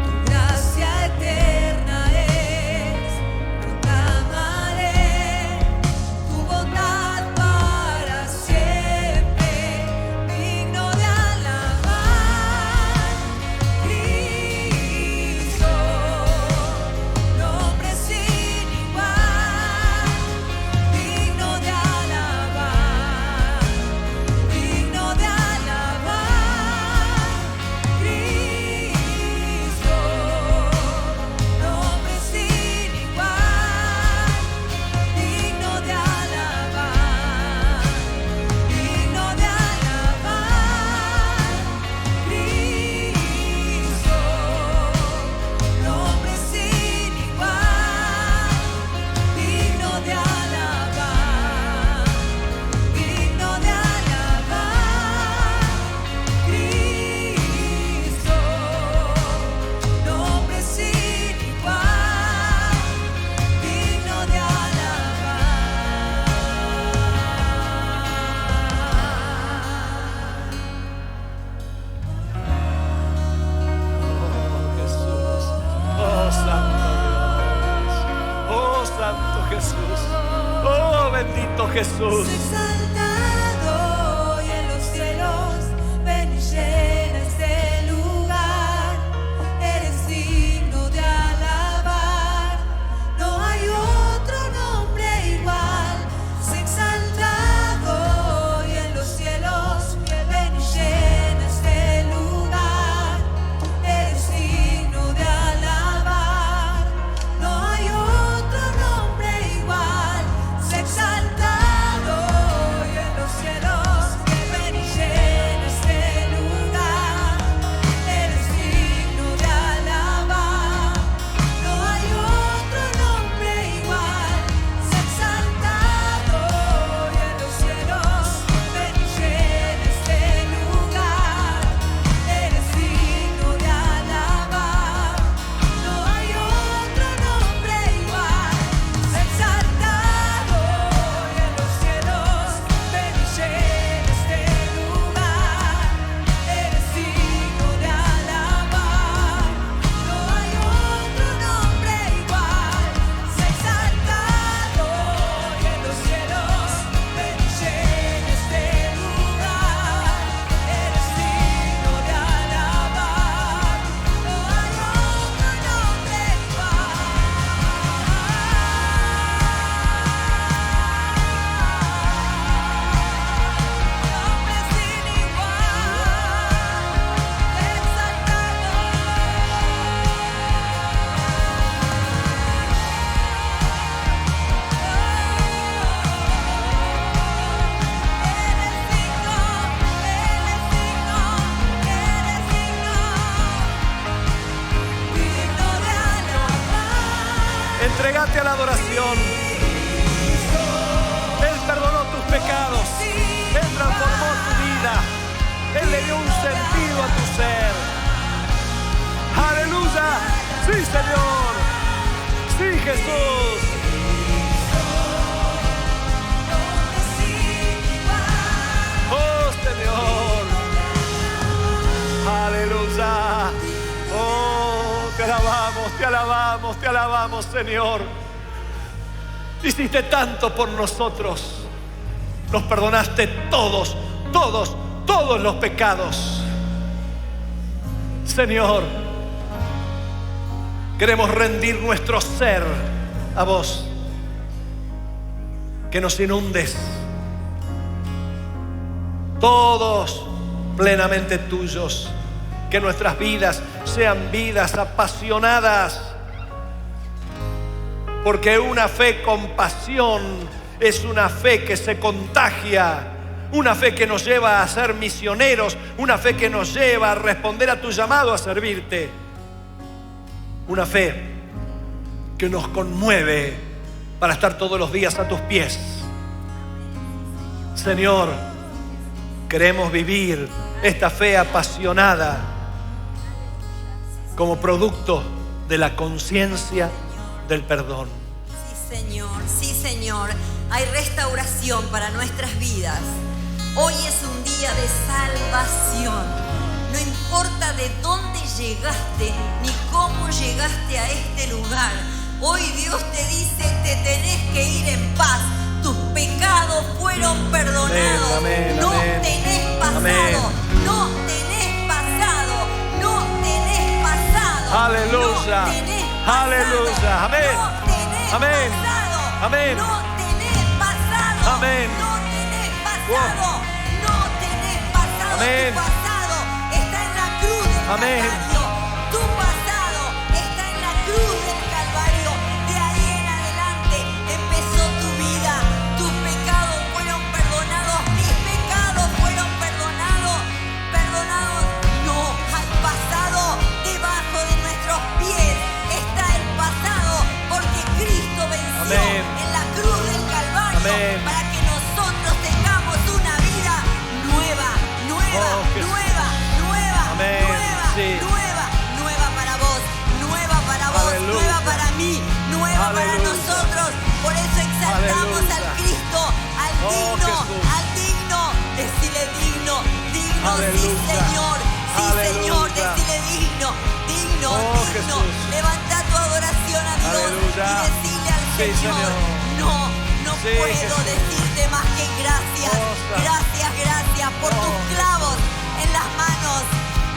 Tu gracia eterna es, proclamaré tu bondad para siempre. Digno de alabar, Cristo, nombre sin igual. Digno de alabar, digno de alabar, Cristo, nombre sin igual. Digno de alabar, digno de alabar, Cristo, nombre sin igual. Digno de alabar, digno de alabar, Cristo, nombre sin igual. Digno de Oh Santo Dios. Oh Santo Jesús. Oh bendito Jesús. exaltado y en los cielos, ven y llena este lugar. Eres digno de alabar, no hay otro nombre igual. Sé exaltado y en los cielos, ven y Entregate a la adoración. Él perdonó tus pecados. Él transformó tu vida. Él le dio un sentido a tu ser. ¡Aleluya! ¡Sí, Señor! ¡Sí, Jesús! ¡Oh, Señor! ¡Aleluya! ¡Oh, te alabamos, te alabamos, te alabamos, Señor! Hiciste tanto por nosotros. Nos perdonaste todos los pecados. Señor, queremos rendir nuestro ser a vos. Que nos inundes. Todos plenamente tuyos. Que nuestras vidas sean vidas apasionadas. Porque una fe con pasión es una fe que se contagia. Una fe que nos lleva a ser misioneros. Una fe que nos lleva a responder a tu llamado a servirte. Una fe que nos conmueve para estar todos los días a tus pies. Señor, queremos vivir esta fe apasionada como producto de la conciencia del perdón. Sí, Señor, hay restauración para nuestras vidas. Hoy es un día de salvación. No importa de dónde llegaste ni cómo llegaste a este lugar. Hoy Dios te dice, te tenés que ir en paz. Tus pecados fueron perdonados. Amén, no amén. tenés pasado. Amén. No tenés pasado. No tenés pasado. Aleluya. No tenés pasado. Aleluya. Amén. No tenés Amén. pasado. Amén. No tenés pasado. Amén. No tenés pasado. No tenés pasado. Amén. Tu pasado está en la cruz del Amén. Calvario. Tu pasado está en la cruz del Calvario. De ahí en adelante empezó tu vida. Tus pecados fueron perdonados. Mis pecados fueron perdonados. Perdonados. No hay pasado debajo de nuestros pies. Está el pasado porque Cristo venció Amén. en la cruz del Calvario. Amén. Para que nosotros tengamos una vida nueva, Oh, Jesús. Amén. Sí. nueva para vos, nueva para vos, Aleluya. nueva para mí, nueva para Aleluya. nosotros. Por eso exaltamos Aleluya. al Cristo, al Oh, digno, Jesús. al digno. Decile digno, digno, sí Aleluya. Señor, sí Señor, Aleluya. decile digno, digno, Oh, digno. Jesús. Levanta tu adoración a Dios Aleluya. y decile al Sí, Señor, Señor. no Sí, puedo Jesús. decirte más que gracias, Oh, gracias por Oh, tus clavos en las manos,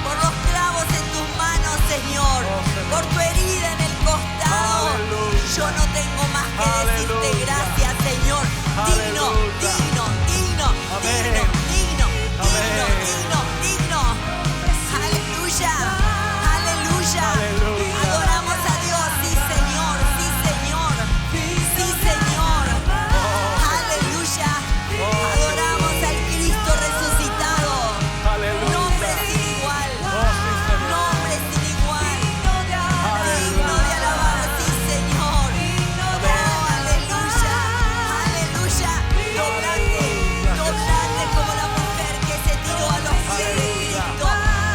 por los clavos en tus manos, Señor, Oh, Señor. por tu herida en el costado. Aleluya. Yo no tengo más que decirte Aleluya. gracias, Señor. Digno, Aleluya. digno, digno, Amén. digno, digno, digno, Amén. digno, digno. Aleluya, aleluya. Aleluya. Adoramos a Dios, sí, Señor, sí, Señor, sí, Señor. Aleluya. Adoramos al Cristo resucitado. Aleluya. Nombre sin igual. Oh, sí, Señor. Nombre sin igual. Digno de alabar, sí, Señor. Oh, aleluya. Aleluya. Doblate como la mujer que se tiró a los pies de Cristo.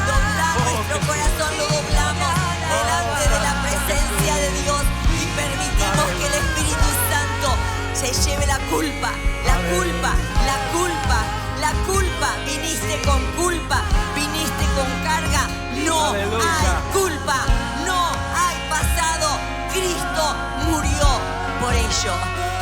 Doblá nuestro corazón, lo doblamos delante de la presencia de Dios y permitimos que el Espíritu Santo se lleve la culpa, la culpa, la culpa, la culpa. Viniste con culpa, viniste con carga. No Aleluya. hay culpa, no hay pasado. Cristo murió por ello,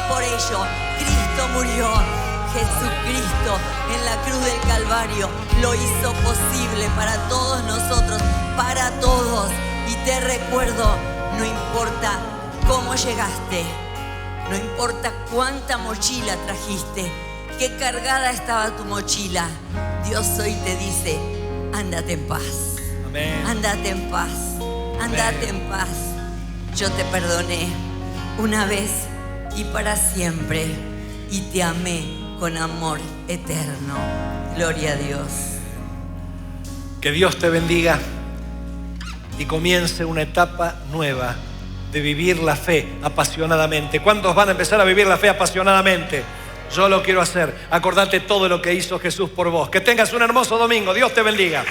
por ello. Cristo murió. Jesucristo en la cruz del Calvario lo hizo posible para todos nosotros, para todos. Y te recuerdo, no importa cómo llegaste, no importa cuánta mochila trajiste, qué cargada estaba tu mochila, Dios hoy te dice, ándate en paz, Amén. ándate en paz, ándate en paz. Yo te perdoné una vez y para siempre y te amé con amor eterno. Gloria a Dios. Que Dios te bendiga y comience una etapa nueva de vivir la fe apasionadamente. ¿Cuántos van a empezar a vivir la fe apasionadamente? Yo lo quiero hacer. Acordate todo lo que hizo Jesús por vos. Que tengas un hermoso domingo. Dios te bendiga.